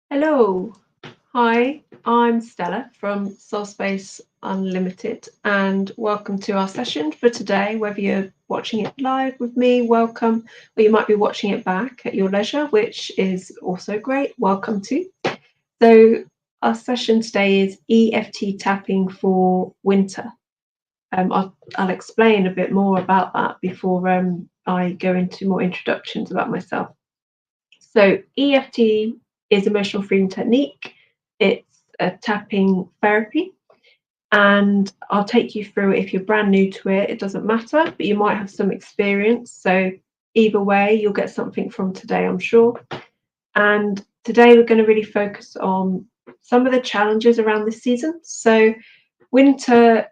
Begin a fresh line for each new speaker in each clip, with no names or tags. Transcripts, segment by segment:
Hello, hi, I'm Stella from Soul Space Unlimited, and welcome to our session for today. Whether you're watching it live with me, welcome, or you might be watching it back at your leisure, which is also great. Welcome to. So, our session today is EFT tapping for winter. I'll explain a bit more about that before I go into more introductions about myself. So EFT is emotional freedom technique. It's a tapping therapy, and I'll take you through it. If you're brand new to it, it doesn't matter, but you might have some experience. So either way, you'll get something from today, I'm sure. And today we're going to really focus on some of the challenges around this season. So winter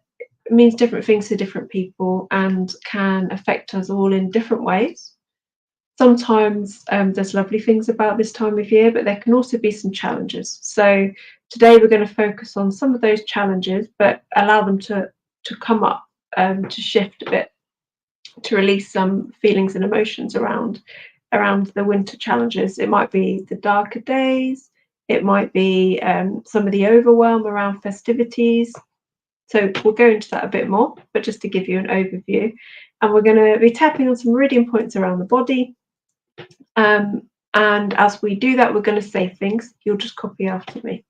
means different things to different people and can affect us all in different ways. Sometimes there's lovely things about this time of year, but there can also be some challenges. So today we're going to focus on some of those challenges, but allow them to come up, to shift a bit, to release some feelings and emotions around the winter challenges. It might be the darker days. It might be some of the overwhelm around festivities. So we'll go into that a bit more, but just to give you an overview. And we're going to be tapping on some meridian points around the body, and as we do that, we're going to say things. You'll just copy after me.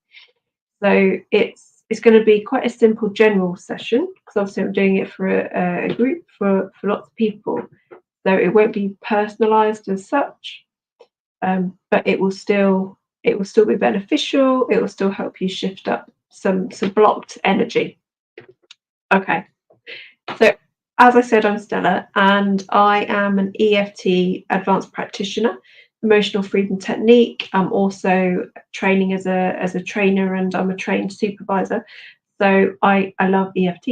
So it's going to be quite a simple general session because obviously I'm doing it for a group for lots of people. So it won't be personalised as such, but it will still be beneficial. It will still help you shift up some blocked energy. Okay. So as I said, I'm Stella, and I am an EFT advanced practitioner, emotional freedom technique. I'm also training as a trainer, and I'm a trained supervisor. So I love EFT,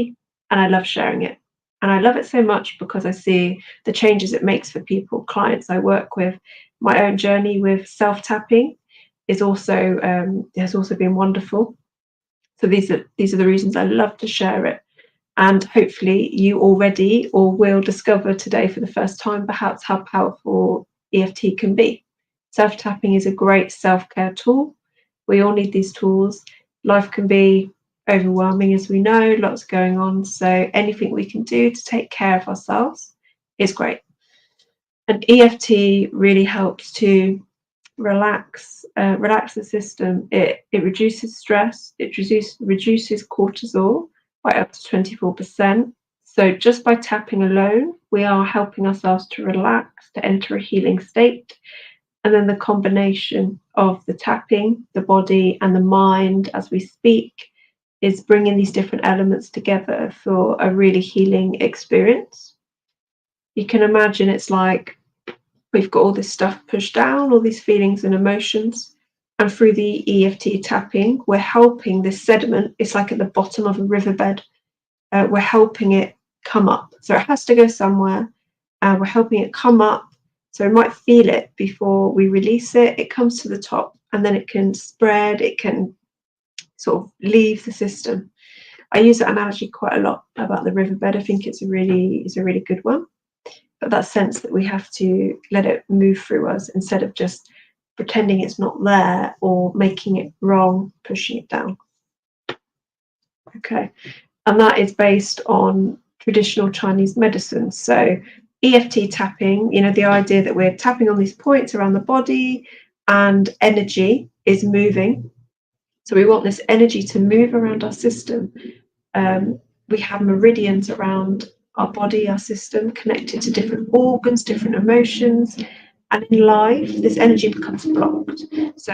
and I love sharing it. And I love it so much because I see the changes it makes for people, clients I work with. My own journey with self-tapping is also has also been wonderful. So these are the reasons I love to share it. And hopefully you already or will discover today for the first time perhaps how powerful EFT can be. Self-tapping is a great self-care tool. We all need these tools. Life can be overwhelming, as we know, lots going on. So anything we can do to take care of ourselves is great. And EFT really helps to relax the system. It reduces stress. It reduces cortisol by up to 24%. So just by tapping alone, we are helping ourselves to relax, to enter a healing state. And then the combination of the tapping, the body, and the mind as we speak is bringing these different elements together for a really healing experience. You can imagine it's like we've got all this stuff pushed down, all these feelings and emotions. And through the EFT tapping, we're helping this sediment, it's like at the bottom of a riverbed, we're helping it come up. So it has to go somewhere. We're helping it come up. So we might feel it before we release it. It comes to the top and then it can spread, it can sort of leave the system. I use that analogy quite a lot about the riverbed. I think it's a really good one. But that sense that we have to let it move through us instead of just pretending it's not there or making it wrong, pushing it down. Okay. And that is based on traditional Chinese medicine. So EFT tapping, the idea that we're tapping on these points around the body and energy is moving. So we want this energy to move around our system. We have meridians around our body, our system, connected to different organs, different emotions. And in life, this energy becomes blocked. So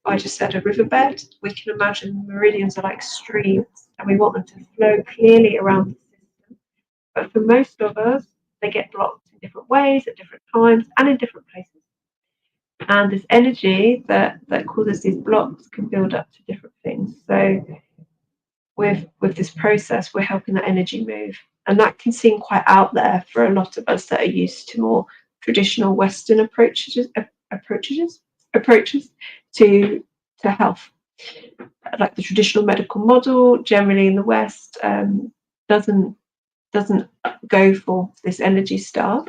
I just said a riverbed. We can imagine meridians are like streams, and we want them to flow clearly around the system. But for most of us, they get blocked in different ways, at different times, and in different places. And this energy that causes these blocks can build up to different things. So with this process, we're helping that energy move. And that can seem quite out there for a lot of us that are used to more traditional Western approaches to health. Like the traditional medical model, generally in the West, doesn't go for this energy stuff.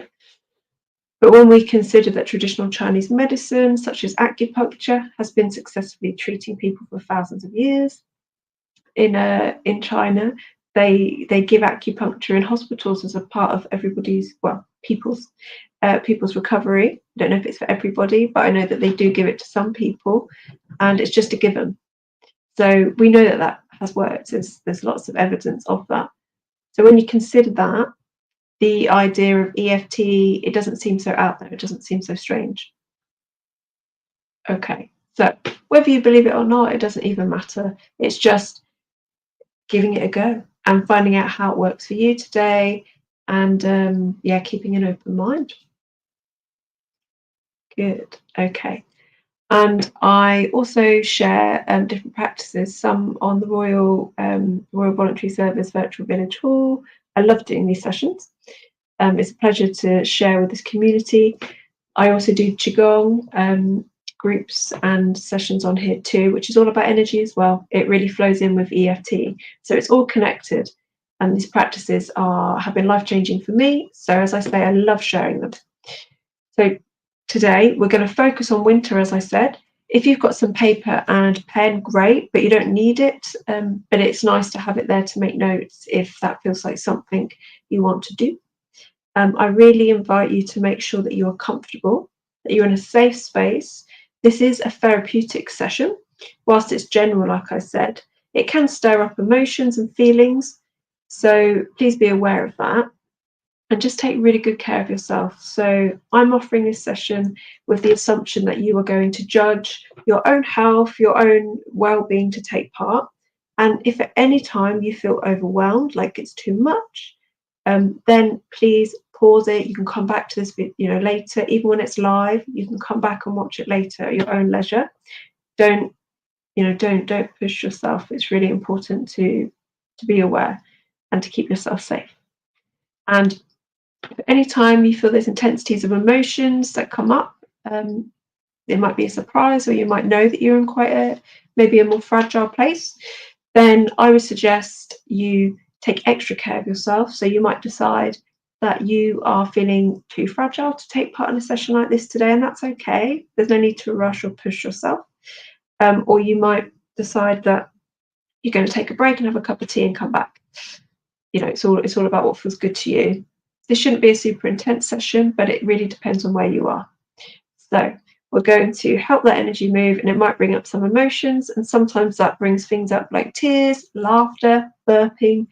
But when we consider that traditional Chinese medicine, such as acupuncture, has been successfully treating people for thousands of years, in China, they give acupuncture in hospitals as a part of people's recovery. I don't know if it's for everybody, but I know that they do give it to some people, and it's just a given. So we know that that has worked. There's lots of evidence of that. So when you consider that, the idea of EFT, it doesn't seem so out there. It doesn't seem so strange. Okay, so whether you believe it or not, it doesn't even matter. It's just giving it a go and finding out how it works for you today, and keeping an open mind. Good. Okay. And I also share different practices, some on the Royal Voluntary Service Virtual Village Hall. I love doing these sessions. It's a pleasure to share with this community. I also do Qigong groups and sessions on here too, which is all about energy as well. It really flows in with EFT. So it's all connected. And these practices have been life-changing for me. So as I say, I love sharing them. So today we're going to focus on winter, as I said. If you've got some paper and pen, great, but you don't need it. But it's nice to have it there to make notes if that feels like something you want to do. I really invite you to make sure that you are comfortable, that you're in a safe space. This is a therapeutic session. Whilst it's general, like I said, it can stir up emotions and feelings. So please be aware of that. And just take really good care of yourself. So I'm offering this session with the assumption that you are going to judge your own health, your own well-being to take part. And if at any time you feel overwhelmed, like it's too much, then please pause it. You can come back to this video, later. Even when it's live, you can come back and watch it later at your own leisure. Don't push yourself. It's really important to be aware and to keep yourself safe. And anytime you feel those intensities of emotions that come up, it might be a surprise, or you might know that you're in quite maybe a more fragile place, then I would suggest you take extra care of yourself. So you might decide that you are feeling too fragile to take part in a session like this today, and that's okay. There's no need to rush or push yourself. Or you might decide that you're going to take a break and have a cup of tea and come back. It's all about what feels good to you. This shouldn't be a super intense session, but it really depends on where you are. So we're going to help that energy move, and it might bring up some emotions, and sometimes that brings things up like tears, laughter, burping.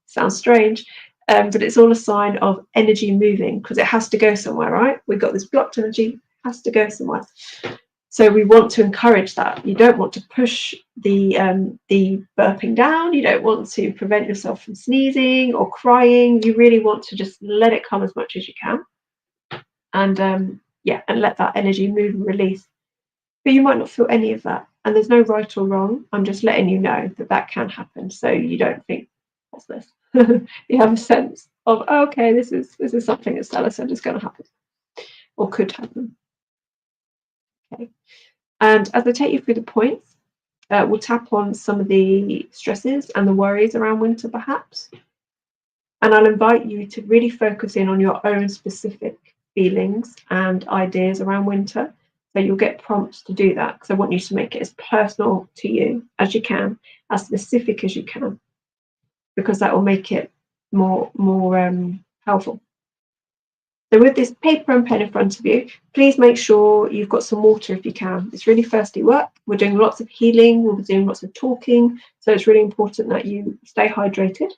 Sounds strange, but it's all a sign of energy moving, because it has to go somewhere, right? We've got this blocked energy, has to go somewhere. So we want to encourage that. You don't want to push the burping down. You don't want to prevent yourself from sneezing or crying. You really want to just let it come as much as you can, and let that energy move and release. But you might not feel any of that, and there's no right or wrong. I'm just letting you know that can happen, so you don't think, what's this? You have a sense of, oh, okay, this is something that Stella said is going to happen or could happen. Okay. And as I take you through the points, we'll tap on some of the stresses and the worries around winter, perhaps. And I'll invite you to really focus in on your own specific feelings and ideas around winter. So you'll get prompts to do that, because I want you to make it as personal to you as you can, as specific as you can, because that will make it more helpful. So with this paper and pen in front of you, please make sure you've got some water if you can. It's really thirsty work. We're doing lots of healing. We'll be doing lots of talking. So it's really important that you stay hydrated.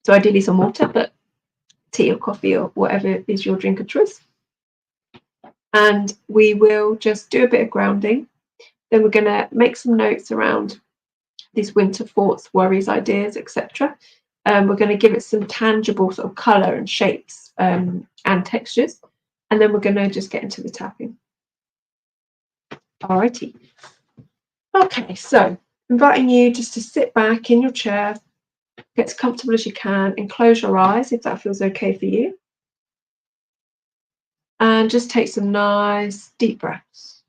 So ideally some water, but tea or coffee or whatever is your drink of choice. And we will just do a bit of grounding. Then we're going to make some notes around these winter thoughts, worries, ideas, etc. We're going to give it some tangible sort of colour and shapes and textures. And then we're going to just get into the tapping. Alrighty. Okay, so inviting you just to sit back in your chair, get as comfortable as you can, and close your eyes if that feels okay for you. And just take some nice deep breaths.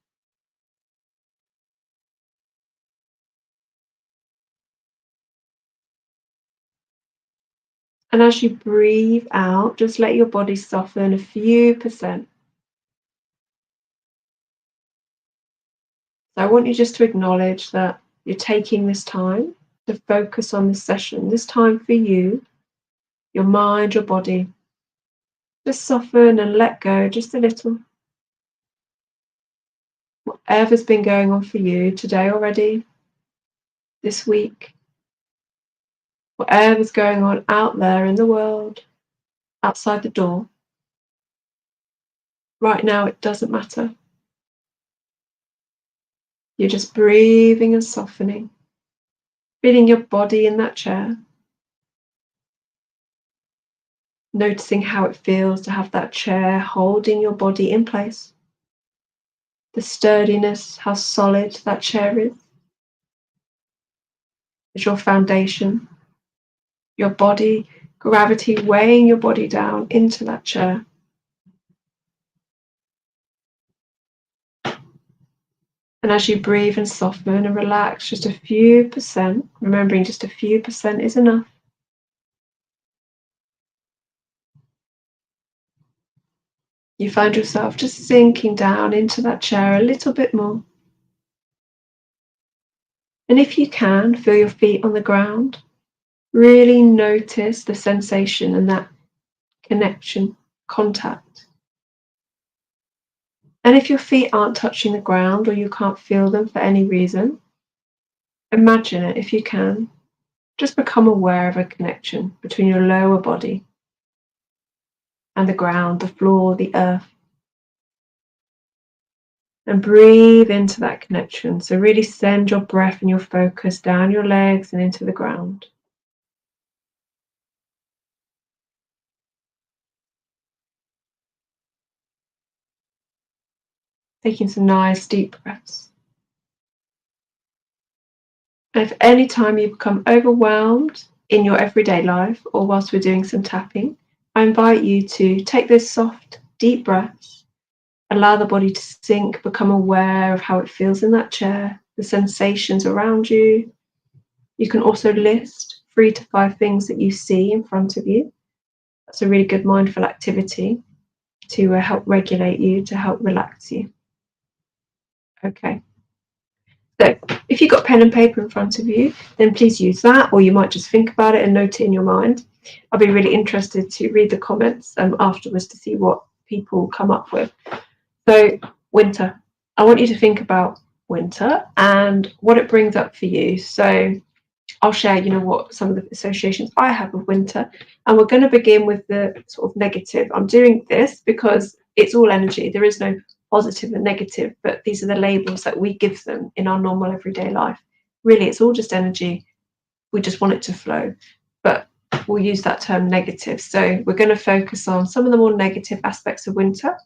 And as you breathe out, just let your body soften a few percent. So I want you just to acknowledge that you're taking this time to focus on this session, this time for you, your mind, your body. Just soften and let go just a little. Whatever's been going on for you today already, this week, whatever's going on out there in the world, outside the door, right now it doesn't matter. You're just breathing and softening, feeling your body in that chair, noticing how it feels to have that chair holding your body in place, the sturdiness, how solid that chair is your foundation, your body, gravity weighing your body down into that chair. And as you breathe and soften and relax just a few percent, remembering just a few percent is enough, you find yourself just sinking down into that chair a little bit more. And if you can, feel your feet on the ground. Really notice the sensation and that connection, contact. And if your feet aren't touching the ground or you can't feel them for any reason, imagine it if you can. Just become aware of a connection between your lower body and the ground, the floor, the earth. And breathe into that connection. So really send your breath and your focus down your legs and into the ground. Taking some nice deep breaths. And if any time you become overwhelmed in your everyday life or whilst we're doing some tapping, I invite you to take those soft, deep breaths, allow the body to sink, become aware of how it feels in that chair, the sensations around you. You can also list 3 to 5 things that you see in front of you. That's a really good mindful activity to help regulate you, to help relax you. Okay. So if you've got pen and paper in front of you, then please use that, or you might just think about it and note it in your mind. I'll be really interested to read the comments afterwards to see what people come up with. So winter. I want you to think about winter and what it brings up for you. So I'll share, what some of the associations I have with winter. And we're going to begin with the sort of negative. I'm doing this because it's all energy. There is no positive and negative, but these are the labels that we give them in our normal everyday life. Really, it's all just energy. We just want it to flow. But we'll use that term negative. So we're going to focus on some of the more negative aspects of winter.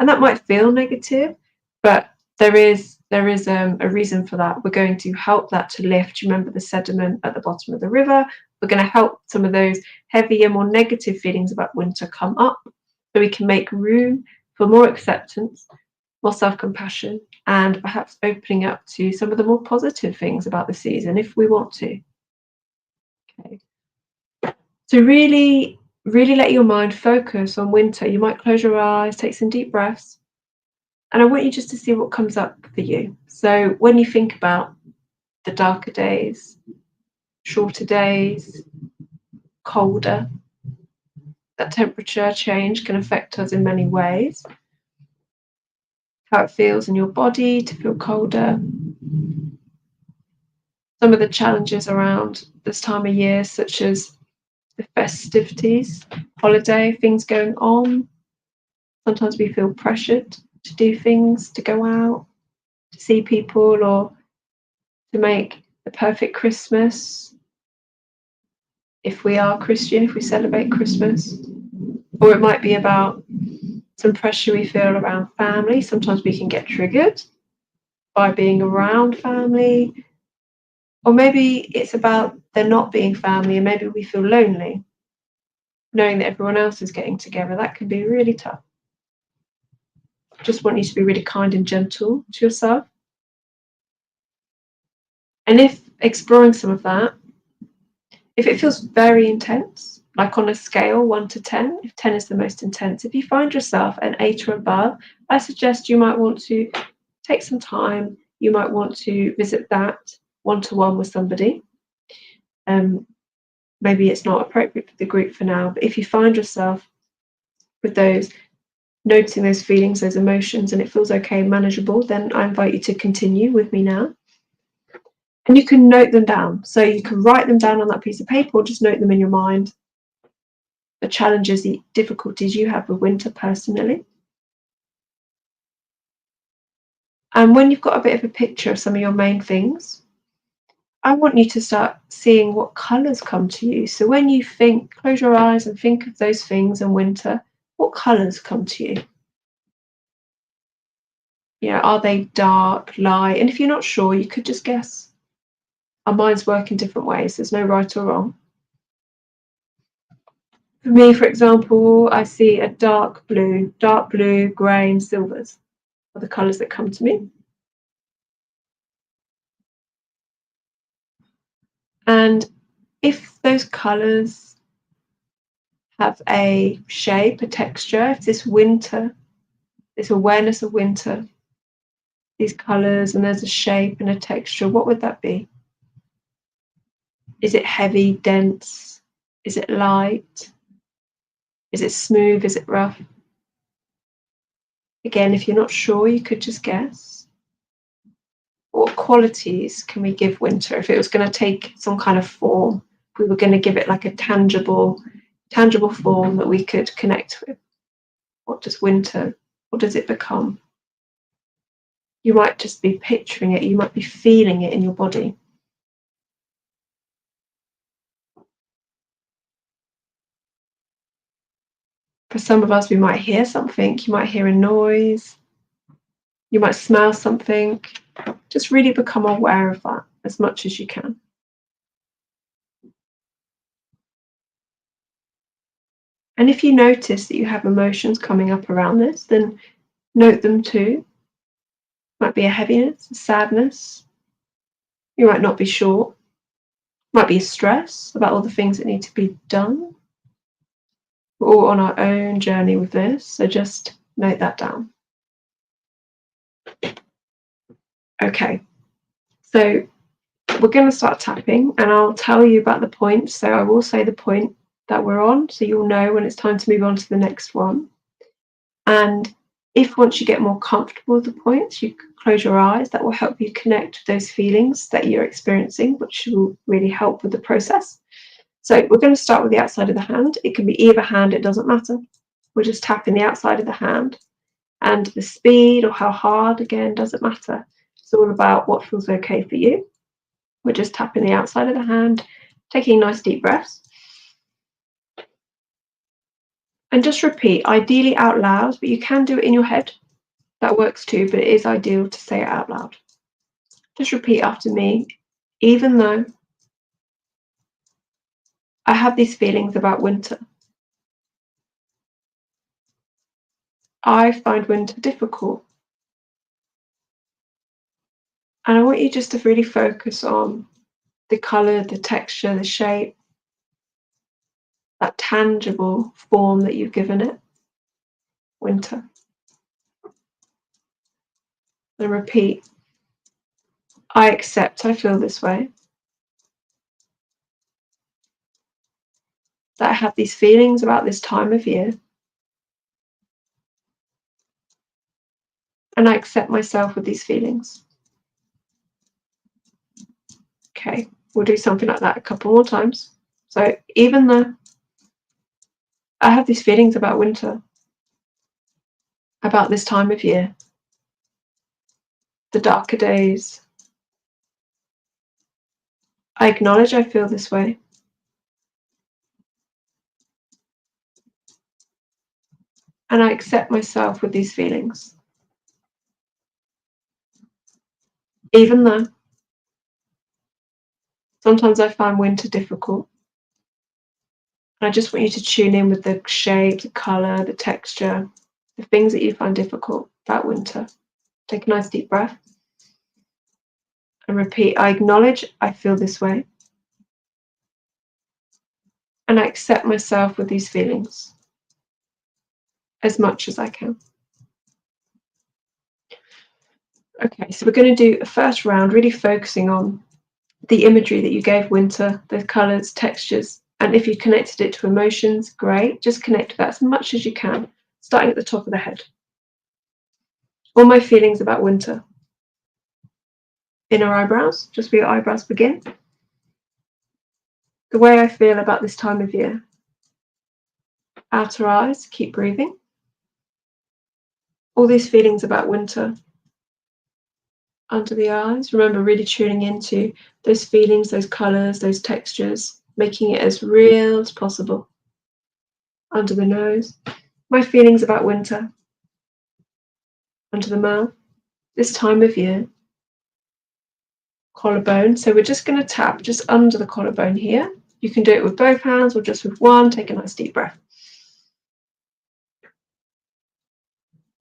And that might feel negative, but there is a reason for that. We're going to help that to lift. Remember the sediment at the bottom of the river. We're going to help some of those heavier, more negative feelings about winter come up so we can make room for more acceptance, more self-compassion, and perhaps opening up to some of the more positive things about the season if we want to. Okay. So really let your mind focus on winter. You might close your eyes, take some deep breaths. And I want you just to see what comes up for you. So when you think about the darker days, shorter days, colder, that temperature change can affect us in many ways. How it feels in your body to feel colder. Some of the challenges around this time of year, such as the festivities, holiday, things going on. Sometimes we feel pressured to do things, to go out, to see people, or to make the perfect Christmas. If we are Christian, if we celebrate Christmas, or it might be about some pressure we feel around family. Sometimes we can get triggered by being around family, or maybe it's about there not being family and maybe we feel lonely, knowing that everyone else is getting together. That can be really tough. Just want you to be really kind and gentle to yourself. And if exploring some of that, if it feels very intense, like on a scale 1 to 10, if 10 is the most intense, if you find yourself an 8 or above, I suggest you might want to take some time. You might want to visit that one-to-one with somebody. Maybe it's not appropriate for the group for now, but if you find yourself with those, noticing those feelings, those emotions, and it feels okay, manageable, then I invite you to continue with me now. And you can note them down. So you can write them down on that piece of paper or just note them in your mind. The challenges, the difficulties you have with winter personally. And when you've got a bit of a picture of some of your main things, I want you to start seeing what colours come to you. So when you think, close your eyes and think of those things in winter, what colours come to you? Are they dark, light? And if you're not sure, you could just guess. Our minds work in different ways. There's no right or wrong. For me, for example, I see a dark blue, grey, and silvers are the colours that come to me. And if those colours have a shape, a texture, if this winter, this awareness of winter, these colours, and there's a shape and a texture, what would that be? Is it heavy, dense? Is it light? Is it smooth? Is it rough? Again, if you're not sure, you could just guess. What qualities can we give winter? If it was going to take some kind of form, if we were going to give it like a tangible form that we could connect with, what does it become? You might just be picturing it, you might be feeling it in your body. For some of us, we might hear something, you might hear a noise, you might smell something. Just really become aware of that as much as you can. And if you notice that you have emotions coming up around this, then note them too. Might be a heaviness, a sadness. You might not be sure. Might be a stress about all the things that need to be done. We're all on our own journey with this, so just note that down. Okay, so we're going to start tapping, and I'll tell you about the point. So I will say the point that we're on, so you'll know when it's time to move on to the next one. And if once you get more comfortable with the points, you can close your eyes, that will help you connect with those feelings that you're experiencing, which will really help with the process. So we're going to start with the outside of the hand. It can be either hand, it doesn't matter. We're just tapping the outside of the hand. And the speed or how hard, again, doesn't matter. It's all about what feels okay for you. We're just tapping the outside of the hand, taking nice deep breaths. And just repeat, ideally out loud, but you can do it in your head. That works too, but it is ideal to say it out loud. Just repeat after me. Even though I have these feelings about winter, I find winter difficult. And I want you just to really focus on the colour, the texture, the shape, that tangible form that you've given it. Winter. And repeat, I accept I feel this way. That I have these feelings about this time of year. And I accept myself with these feelings. Okay, we'll do something like that a couple more times. So even though I have these feelings about winter, about this time of year, the darker days, I acknowledge I feel this way. And I accept myself with these feelings. Even though sometimes I find winter difficult. And I just want you to tune in with the shape, the colour, the texture, the things that you find difficult about winter. Take a nice deep breath. And repeat, I acknowledge I feel this way. And I accept myself with these feelings as much as I can. Okay, so we're going to do a first round, really focusing on the imagery that you gave winter, the colours, textures, and if you connected it to emotions, great. Just connect to that as much as you can, starting at the top of the head. All my feelings about winter. Inner eyebrows, just where your eyebrows begin. The way I feel about this time of year. Outer eyes, keep breathing. All these feelings about winter. Under the eyes, remember really tuning into those feelings, those colours, those textures, making it as real as possible. Under the nose, my feelings about winter. Under the mouth, this time of year. Collarbone, so we're just going to tap just under the collarbone here. You can do it with both hands or just with one. Take a nice deep breath.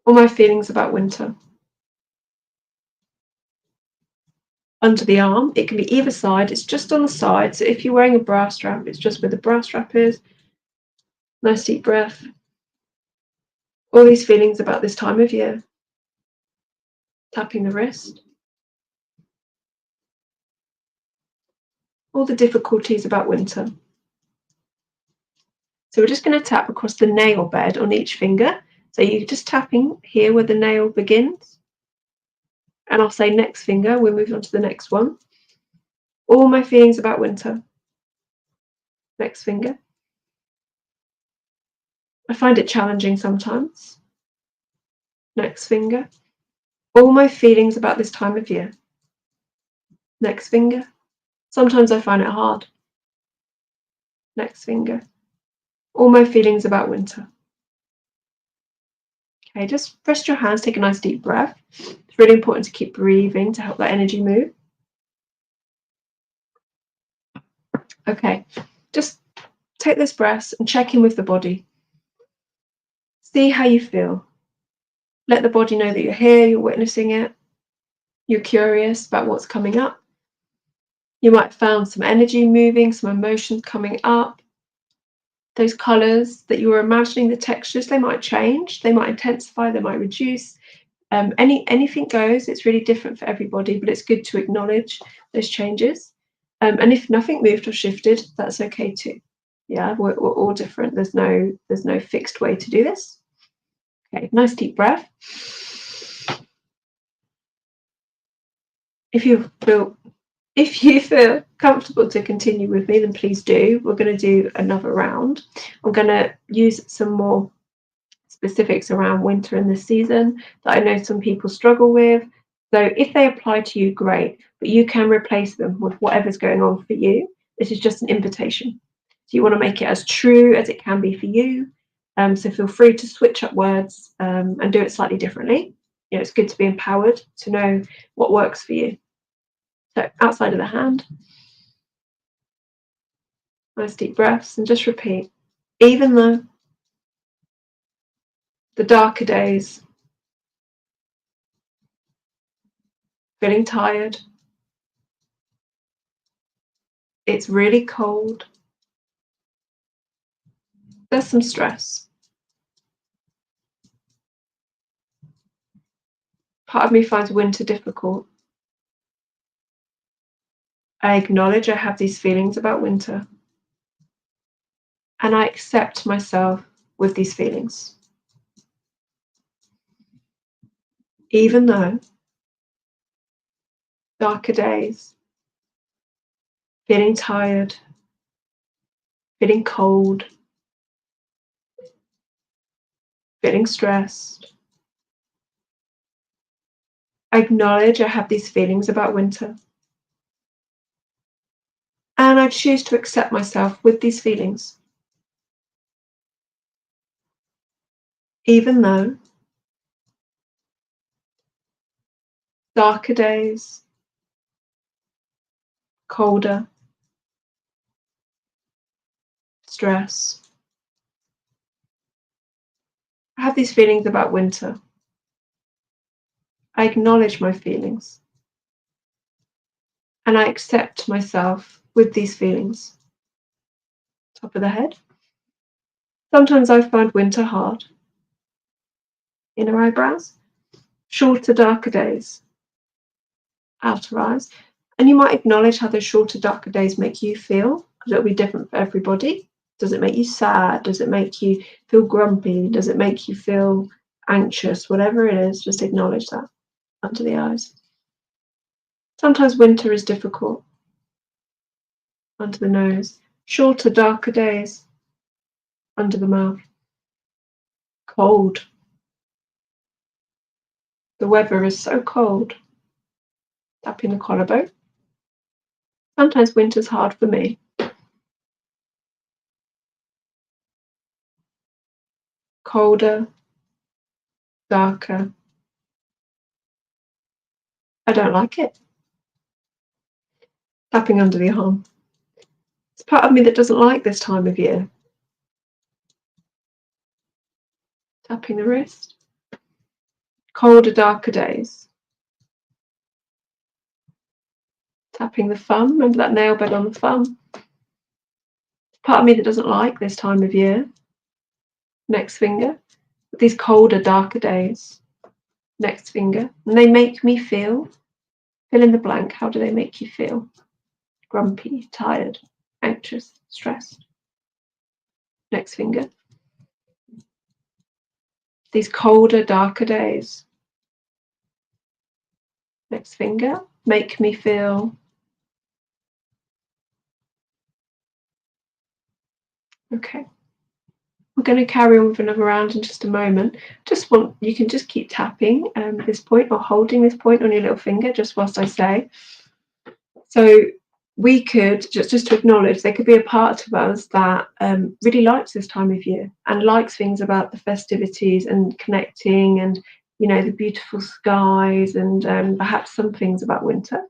All my feelings about winter. Under the arm, it can be either side, it's just on the side, so if you're wearing a bra strap, it's just where the bra strap is. Nice deep breath. All these feelings about this time of year. Tapping the wrist. All the difficulties about winter. So we're just going to tap across the nail bed on each finger. So you're just tapping here where the nail begins. And I'll say next finger, we'll move on to the next one. All my feelings about winter. Next finger. I find it challenging sometimes. Next finger. All my feelings about this time of year. Next finger. Sometimes I find it hard. Next finger. All my feelings about winter. Okay, just rest your hands, take a nice deep breath. It's really important to keep breathing to help that energy move. Okay, just take this breath and check in with the body. See how you feel. Let the body know that you're here, you're witnessing it. You're curious about what's coming up. You might have found some energy moving, some emotions coming up. Those colours that you were imagining, the textures, they might change, they might intensify, they might reduce. Anything goes. It's really different for everybody, but it's good to acknowledge those changes. And if nothing moved or shifted, that's okay too. Yeah, we're all different. There's no fixed way to do this. Okay, nice deep breath. If you feel comfortable to continue with me, then please do. We're going to do another round. I'm going to use some more specifics around winter in this season that I know some people struggle with. So if they apply to you, great, but you can replace them with whatever's going on for you. This is just an invitation. So you want to make it as true as it can be for you. So feel free to switch up words and do it slightly differently. You know, it's good to be empowered to know what works for you. So outside of the hand, nice deep breaths, and just repeat. Even though the darker days, feeling tired, it's really cold, there's some stress. Part of me finds winter difficult. I acknowledge I have these feelings about winter, and I accept myself with these feelings. Even though darker days, feeling tired, feeling cold, feeling stressed, I acknowledge I have these feelings about winter. And I choose to accept myself with these feelings. Even though darker days, colder, stress, I have these feelings about winter. I acknowledge my feelings. And I accept myself with these feelings. top of the head. Sometimes I find winter hard. Inner eyebrows. Shorter, darker days. Outer eyes. And you might acknowledge how those shorter, darker days make you feel, because it'll be different for everybody. Does it make you sad? Does it make you feel grumpy? Does it make you feel anxious? Whatever it is, just acknowledge that under the eyes. Sometimes winter is difficult. Under the nose. Shorter, darker days. Under the mouth. Cold. The weather is so cold. Tapping the collarbone. Sometimes winter's hard for me. Colder, darker. I don't like it. Tapping under the arm. It's part of me that doesn't like this time of year. Tapping the wrist. Colder, darker days. Tapping the thumb. Remember that nail bed on the thumb? It's part of me that doesn't like this time of year. Next finger. These colder, darker days. Next finger. And they make me feel. Fill in the blank. How do they make you feel? Grumpy, tired, anxious, stressed. Next finger. These colder, darker days. Next finger. Make me feel. Okay. We're going to carry on with another round in just a moment. You can just keep tapping this point or holding this point on your little finger just whilst I say. So we could, just to acknowledge, there could be a part of us that really likes this time of year and likes things about the festivities and connecting and, you know, the beautiful skies and perhaps some things about winter.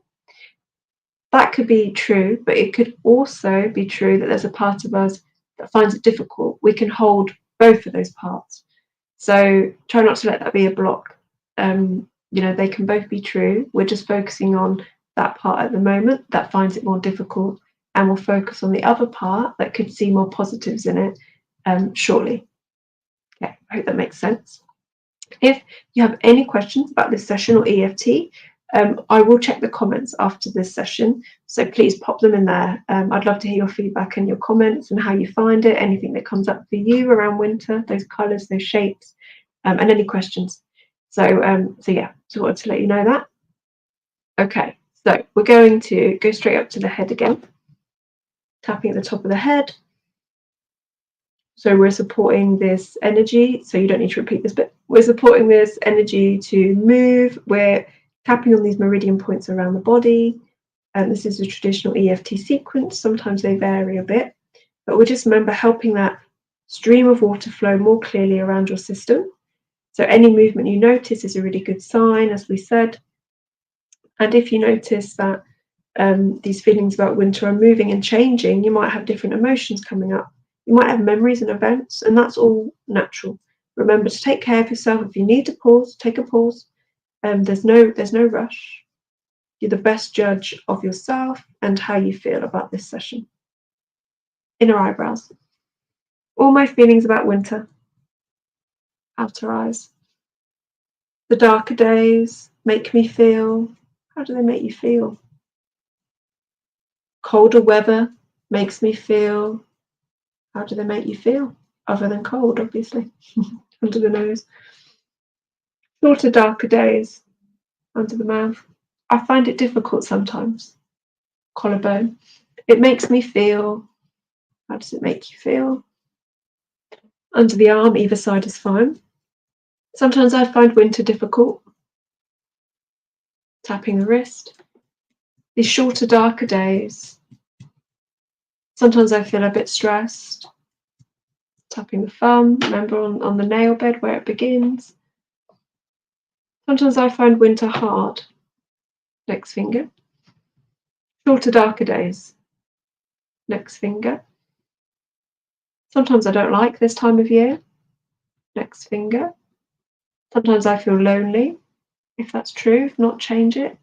That could be true, but it could also be true that there's a part of us that finds it difficult. We can hold both of those parts. So try not to let that be a block. You know, they can both be true. We're just focusing on that part at the moment that finds it more difficult, and we'll focus on the other part that could see more positives in it shortly. Okay, I hope that makes sense. If you have any questions about this session or EFT, I will check the comments after this session, so please pop them in there. I'd love to hear your feedback and your comments and how you find it, anything that comes up for you around winter, those colours, those shapes, and any questions. So yeah, just wanted to let you know that. Okay, so we're going to go straight up to the head again, tapping at the top of the head. So we're supporting this energy, so you don't need to repeat this bit. We're supporting this energy to move. We're tapping on these meridian points around the body. And this is a traditional EFT sequence. Sometimes they vary a bit, but we're just remember helping that stream of water flow more clearly around your system. So any movement you notice is a really good sign, as we said. And if you notice that these feelings about winter are moving and changing, you might have different emotions coming up. You might have memories and events, and that's all natural. Remember to take care of yourself. If you need to pause, take a pause. There's no rush. You're the best judge of yourself and how you feel about this session. Inner eyebrows. All my feelings about winter. Outer eyes. The darker days make me feel. How do they make you feel? Colder weather makes me feel. How do they make you feel? Other than cold, obviously. Under the nose. Shorter, darker days. Under the mouth. I find it difficult sometimes. Collarbone. It makes me feel. How does it make you feel? Under the arm, either side is fine. Sometimes I find winter difficult. Tapping the wrist. These shorter, darker days. Sometimes I feel a bit stressed. Tapping the thumb, remember on the nail bed where it begins. Sometimes I find winter hard. Next finger. Shorter, darker days. Next finger. Sometimes I don't like this time of year. Next finger. Sometimes I feel lonely. If that's true, if not, change it.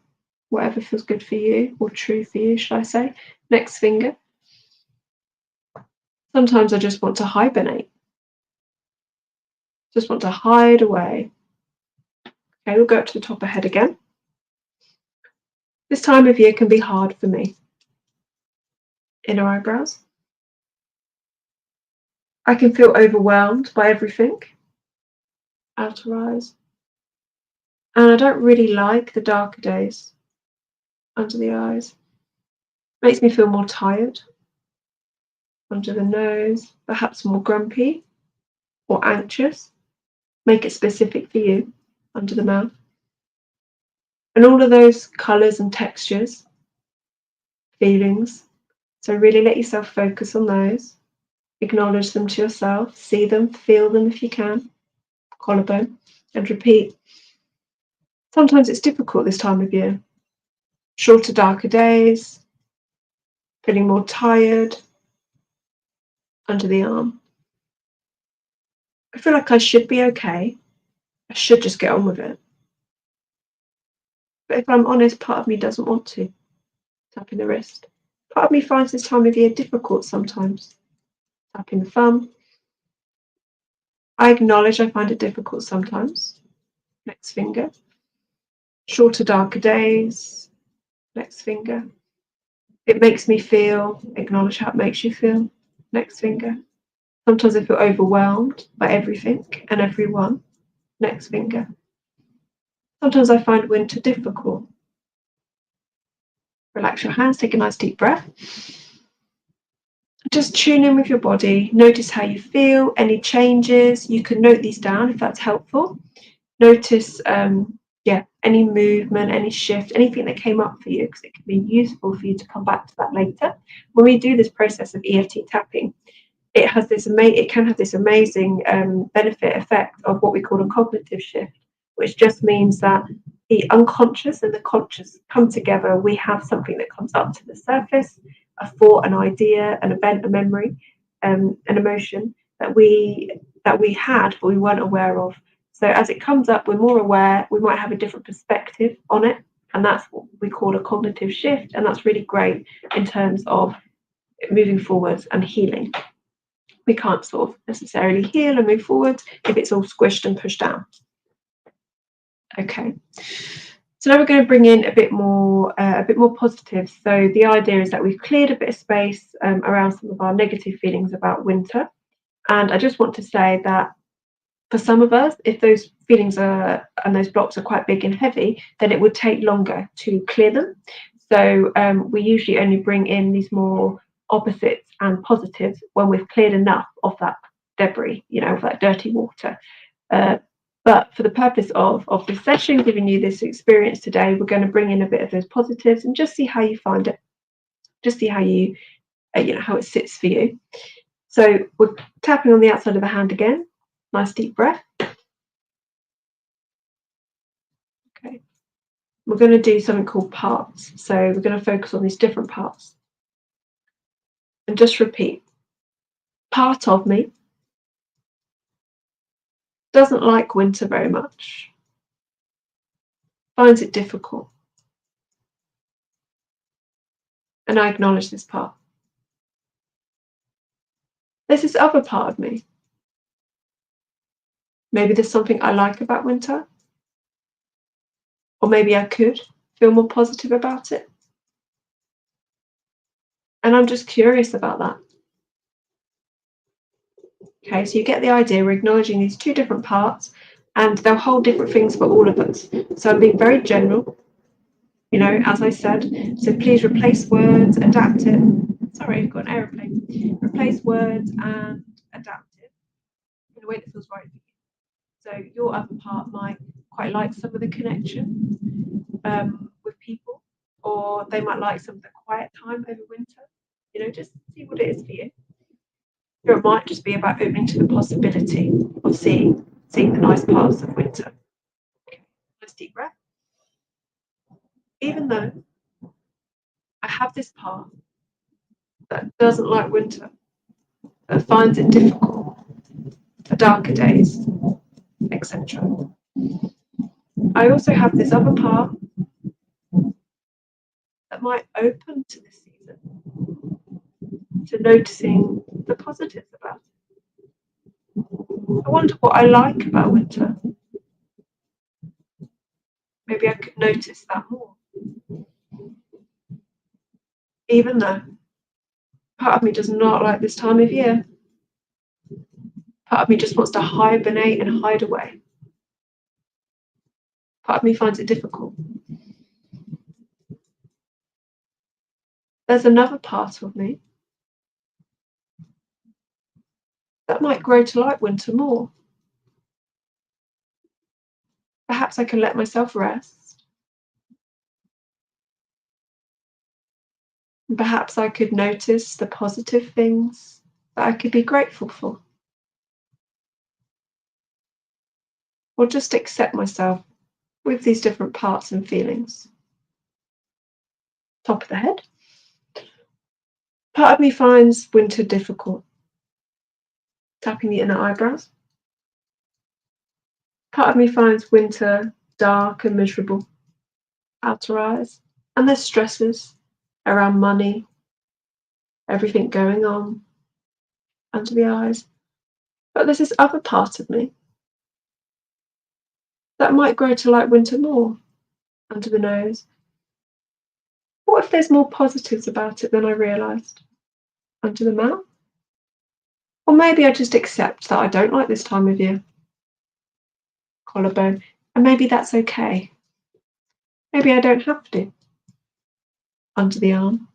Whatever feels good for you, or true for you, should I say. Next finger. Sometimes I just want to hibernate, just want to hide away. Okay, we'll go up to the top of head again. This time of year can be hard for me. Inner eyebrows. I can feel overwhelmed by everything. Outer eyes. And I don't really like the darker days. Under the eyes. Makes me feel more tired. Under the nose. Perhaps more grumpy or anxious. Make it specific for you. Under the mouth. And all of those colours and textures. Feelings. So really let yourself focus on those. Acknowledge them to yourself. See them. Feel them if you can. Collarbone. And repeat. Sometimes it's difficult this time of year. Shorter, darker days, feeling more tired, under the arm. I feel like I should be okay. I should just get on with it. But if I'm honest, part of me doesn't want to. Tapping the wrist. Part of me finds this time of year difficult sometimes. Tapping the thumb. I acknowledge I find it difficult sometimes. Next finger. Shorter, darker days. Next finger. It makes me feel. Acknowledge how it makes you feel. Next finger. Sometimes I feel overwhelmed by everything and everyone. Next finger. Sometimes I find winter difficult. Relax your hands, take a nice deep breath. Just tune in with your body. Notice how you feel, any changes. You can note these down if that's helpful. Notice, any movement, any shift, anything that came up for you, because it can be useful for you to come back to that later. When we do this process of EFT tapping, it can have this amazing benefit effect of what we call a cognitive shift, which just means that the unconscious and the conscious come together. We have something that comes up to the surface, a thought, an idea, an event, a memory, an emotion that we had but we weren't aware of. So as it comes up, we're more aware. We might have a different perspective on it, and that's what we call a cognitive shift. And that's really great in terms of moving forwards and healing. We can't sort of necessarily heal and move forward if it's all squished and pushed down. Okay. So now we're going to bring in a bit more positive. So the idea is that we've cleared a bit of space around some of our negative feelings about winter. And I just want to say that for some of us, if those feelings and those blocks are quite big and heavy, then it would take longer to clear them. So we usually only bring in these more opposites and positives when we've cleared enough of that debris, of that dirty water. But for the purpose of this session, giving you this experience today, we're going to bring in a bit of those positives and just see how you find it. Just see how you, how it sits for you. So we're tapping on the outside of the hand again. Nice deep breath. Okay. We're going to do something called parts. So we're going to focus on these different parts. And just repeat. Part of me doesn't like winter very much. Finds it difficult. And I acknowledge this part. There's this other part of me. Maybe there's something I like about winter. Or maybe I could feel more positive about it. And I'm just curious about that. Okay, so you get the idea. We're acknowledging these two different parts, and they'll hold different things for all of us. So I'm being very general, as I said. So please replace words, adapt it. Sorry, I've got an aeroplane. Replace words and adapt it in a way that feels right for you. So your other part might quite like some of the connection with people, or they might like some of the quiet time over winter. Just see what it is for you. Or it might just be about opening to the possibility of seeing the nice parts of winter. Nice deep breath. Even though I have this part that doesn't like winter, that finds it difficult, the darker days, etc. I also have this other part that might open to this season, to noticing the positives about it. I wonder what I like about winter. Maybe I could notice that more. Even though part of me does not like this time of year. Part of me just wants to hibernate and hide away. Part of me finds it difficult. There's another part of me that might grow to like winter more. Perhaps I can let myself rest. And perhaps I could notice the positive things that I could be grateful for. Or just accept myself with these different parts and feelings. Top of the head. Part of me finds winter difficult. Tapping the inner eyebrows. Part of me finds winter dark and miserable. Outer eyes. And there's stresses around money, everything going on under the eyes. But there's this other part of me that might grow to like winter more, under the nose. What if there's more positives about it than I realised? Under the mouth? Or maybe I just accept that I don't like this time of year. Collarbone. And maybe that's okay. Maybe I don't have to. Under the arm.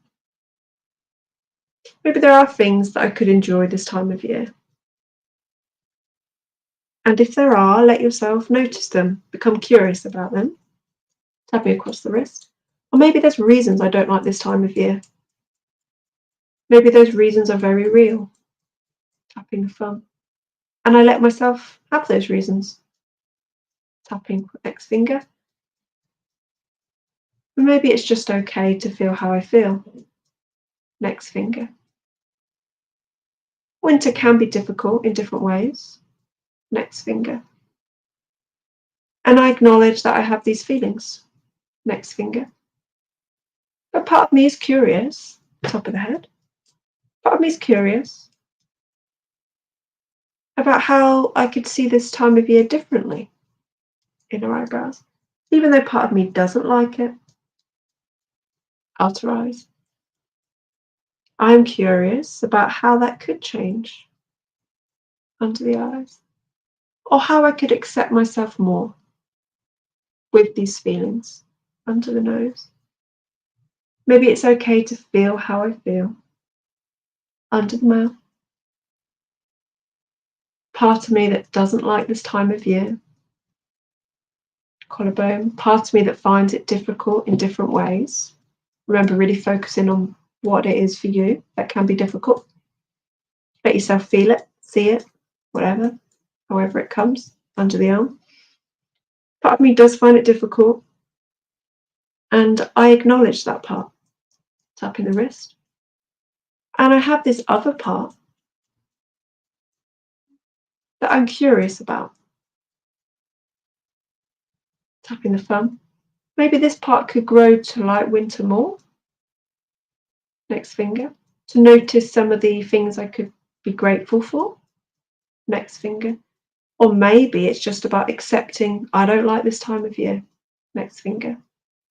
Maybe there are things that I could enjoy this time of year. And if there are, let yourself notice them, become curious about them. Tapping across the wrist. Or maybe there's reasons I don't like this time of year. Maybe those reasons are very real. Tapping the thumb. And I let myself have those reasons. Tapping next finger. Maybe it's just okay to feel how I feel. Next finger. Winter can be difficult in different ways. Next finger. And I acknowledge that I have these feelings. Next finger. But part of me is curious. Top of the head. Part of me is curious about how I could see this time of year differently. Inner eyebrows. Even though part of me doesn't like it. Outer eyes. I'm curious about how that could change. Under the eyes. Or how I could accept myself more with these feelings. Under the nose. Maybe it's okay to feel how I feel. Under the mouth. Part of me that doesn't like this time of year. Collarbone. Part of me that finds it difficult in different ways. Remember, really focusing on what it is for you. That can be difficult. Let yourself feel it, see it, whatever, however it comes, under the arm. Part of me does find it difficult. And I acknowledge that part. Tapping the wrist. And I have this other part that I'm curious about. Tapping the thumb. Maybe this part could grow to like winter more. Next finger. To notice some of the things I could be grateful for. Next finger. Or maybe it's just about accepting I don't like this time of year. Next finger.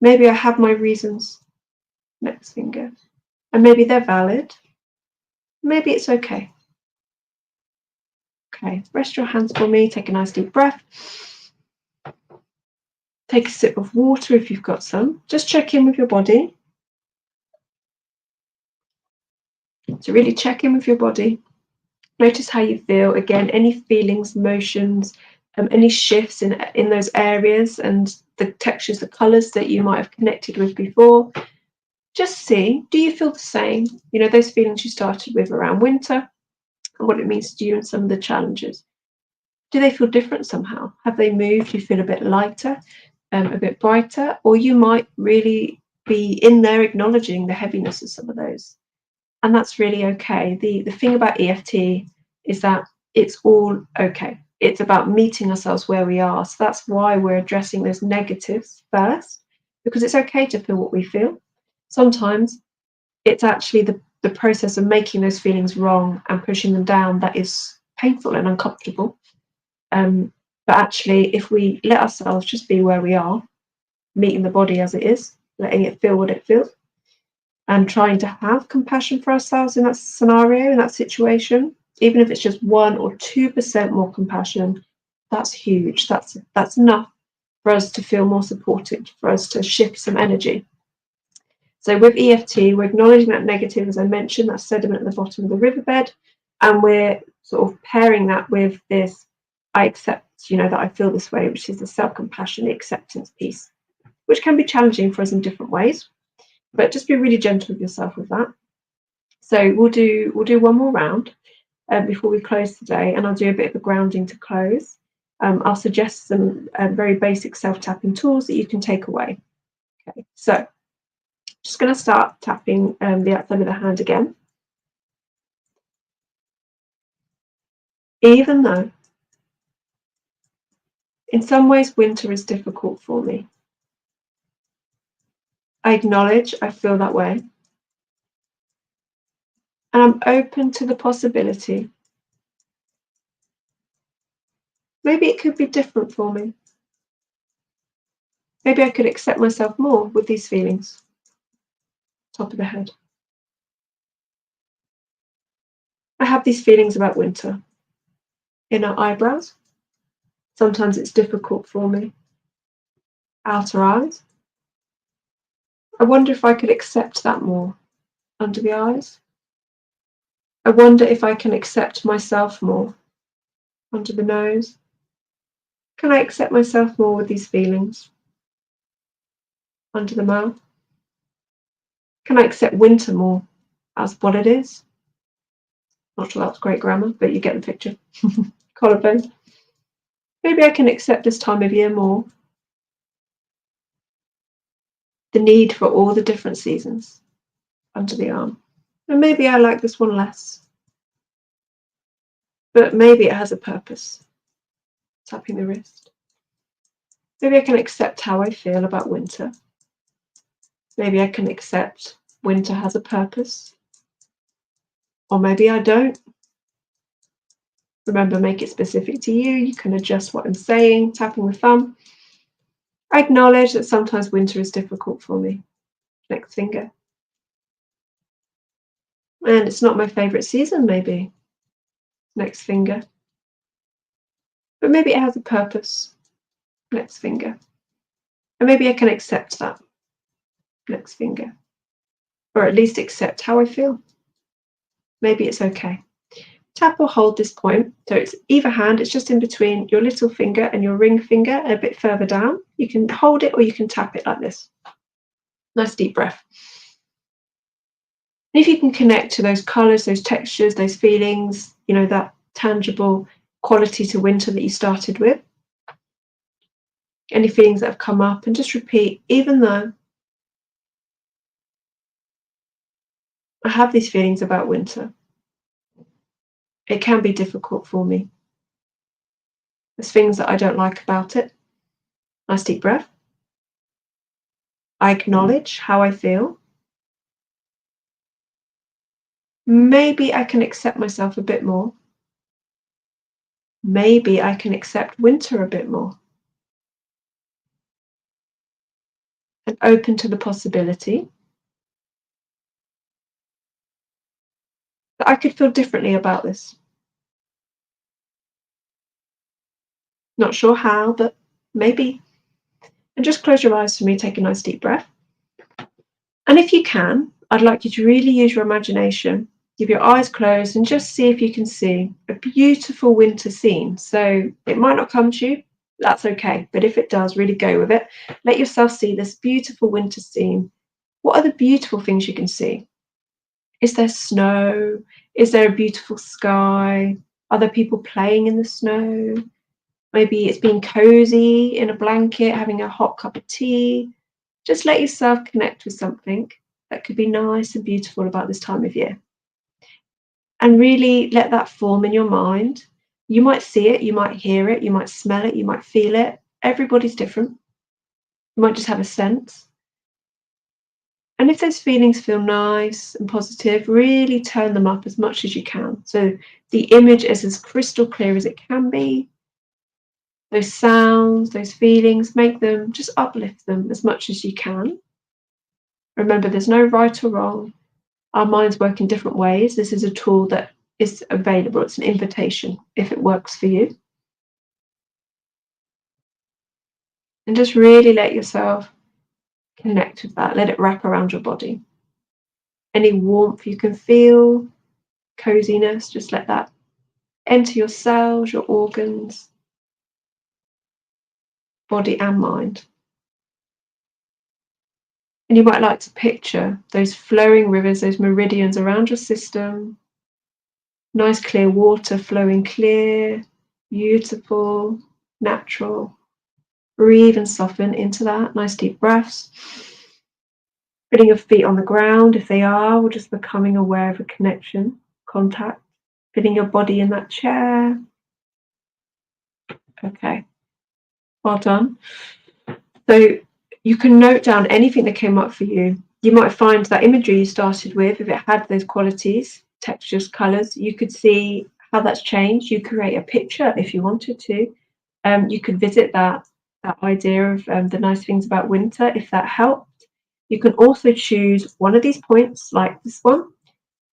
Maybe I have my reasons. Next finger. And maybe they're valid. Maybe it's okay. Okay, rest your hands for me. Take a nice deep breath. Take a sip of water if you've got some. Just check in with your body. So really check in with your body. Notice how you feel. Again, any feelings, emotions, any shifts in those areas and the textures, the colours that you might have connected with before. Just see, do you feel the same? You know, those feelings you started with around winter and what it means to you and some of the challenges. Do they feel different somehow? Have they moved? You feel a bit lighter, a bit brighter, or you might really be in there acknowledging the heaviness of some of those. And that's really okay. The thing about EFT is that it's all okay. It's about meeting ourselves where we are. So that's why we're addressing those negatives first, because it's okay to feel what we feel. Sometimes it's actually the the process of making those feelings wrong and pushing them down, that is painful and uncomfortable. But actually, if we let ourselves just be where we are, meeting the body as it is, letting it feel what it feels, and trying to have compassion for ourselves in that scenario, in that situation, even if it's just 1 or 2% more compassion, that's huge. That's enough for us to feel more supported, for us to shift some energy. So with EFT, we're acknowledging that negative, as I mentioned, that sediment at the bottom of the riverbed, and we're sort of pairing that with this, I accept, that I feel this way, which is the self-compassion, the acceptance piece, which can be challenging for us in different ways, but just be really gentle with yourself with that. So we'll do one more round before we close today, and I'll do a bit of a grounding to close. I'll suggest some very basic self-tapping tools that you can take away. Okay, so just going to start tapping the outside of the hand again. Even though in some ways winter is difficult for me, I acknowledge I feel that way, and I'm open to the possibility maybe it could be different for me. Maybe I could accept myself more with these feelings. Top of the head. I have these feelings about winter. Inner eyebrows. Sometimes it's difficult for me. Outer eyes. I wonder if I could accept that more. Under the eyes. I wonder if I can accept myself more. Under the nose. Can I accept myself more with these feelings? Under the mouth. Can I accept winter more as what it is? Not sure that's great grammar, but you get the picture. Collarbone. Maybe I can accept this time of year more. The need for all the different seasons. Under the arm. And maybe I like this one less. But maybe it has a purpose. Tapping the wrist. Maybe I can accept how I feel about winter. Maybe I can accept winter has a purpose. Or maybe I don't. Remember, make it specific to you. You can adjust what I'm saying, tapping the thumb. I acknowledge that sometimes winter is difficult for me. Next finger. And it's not my favourite season, maybe. Next finger. But maybe it has a purpose. Next finger. And maybe I can accept that. Next finger. Or at least accept how I feel. Maybe it's okay. Tap or hold this point. So it's either hand, it's just in between your little finger and your ring finger, a bit further down. You can hold it or you can tap it like this. Nice deep breath. And if you can connect to those colours, those textures, those feelings, that tangible quality to winter that you started with, any feelings that have come up, and just repeat, even though I have these feelings about winter, it can be difficult for me. There's things that I don't like about it. Nice deep breath. I acknowledge how I feel. Maybe I can accept myself a bit more. Maybe I can accept winter a bit more. And open to the possibility that I could feel differently about this. Not sure how, but maybe. And just close your eyes for me, take a nice deep breath. And if you can, I'd like you to really use your imagination. Keep your eyes closed and just see if you can see a beautiful winter scene. So it might not come to you, that's okay. But if it does, really go with it. Let yourself see this beautiful winter scene. What are the beautiful things you can see? Is there snow? Is there a beautiful sky? Are there people playing in the snow? Maybe it's being cozy in a blanket, having a hot cup of tea. Just let yourself connect with something that could be nice and beautiful about this time of year. And really let that form in your mind. You might see it, you might hear it, you might smell it, you might feel it. Everybody's different. You might just have a sense. And if those feelings feel nice and positive, really turn them up as much as you can. So the image is as crystal clear as it can be. Those sounds, those feelings, make them, just uplift them as much as you can. Remember, there's no right or wrong. Our minds work in different ways. This is a tool that is available. It's an invitation if it works for you. And just really let yourself connect with that. Let it wrap around your body. Any warmth you can feel, coziness, just let that enter your cells, your organs, body and mind. And you might like to picture those flowing rivers, those meridians around your system. Nice clear water flowing clear, beautiful, natural. Breathe and soften into that. Nice deep breaths. Putting your feet on the ground if they are, or just becoming aware of a connection, contact. Feeling your body in that chair. Okay, well done. So you can note down anything that came up for you. You might find that imagery you started with, if it had those qualities, textures, colours, you could see how that's changed. You create a picture if you wanted to. You could visit that idea of the nice things about winter if that helped. You can also choose one of these points, like this one,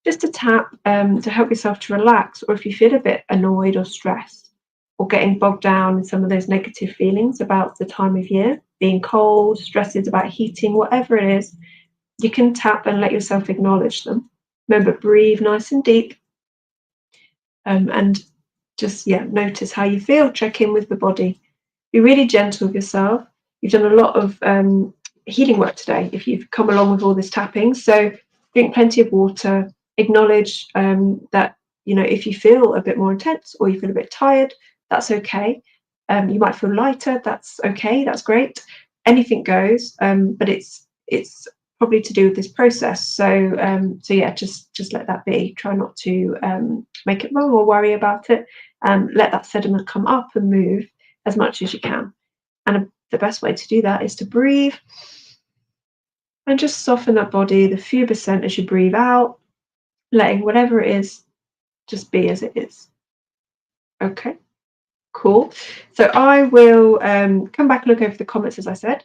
just to tap to help yourself to relax, or if you feel a bit annoyed or stressed or getting bogged down in some of those negative feelings about the time of year, being cold, stresses about heating, whatever it is, you can tap and let yourself acknowledge them. Remember, breathe nice and deep, and just notice how you feel. Check in with the body. Be really gentle with yourself. You've done a lot of healing work today if you've come along with all this tapping. So drink plenty of water. Acknowledge that, if you feel a bit more intense or you feel a bit tired, that's okay. You might feel lighter. That's okay. That's great. Anything goes. But it's probably to do with this process. So just let that be. Try not to make it wrong or worry about it. Let that sediment come up and move as much as you can. And the best way to do that is to breathe and just soften that body the few percent as you breathe out, letting whatever it is just be as it is. Okay, cool. So I will come back and look over the comments, as I said.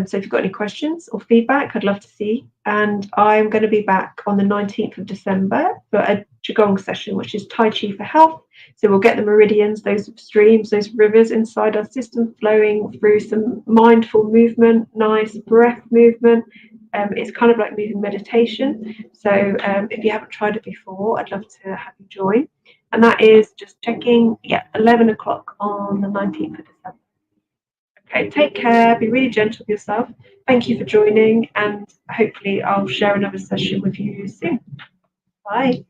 So if you've got any questions or feedback, I'd love to see. And I'm going to be back on the 19th of December for a Qigong session, which is Tai Chi for health. So we'll get the meridians, those streams, those rivers inside our system flowing through some mindful movement, nice breath movement. It's kind of like moving meditation. So if you haven't tried it before, I'd love to have you join. And that is just checking, 11 o'clock on the 19th of December. Okay, take care, be really gentle with yourself. Thank you for joining, and hopefully I'll share another session with you soon. Bye.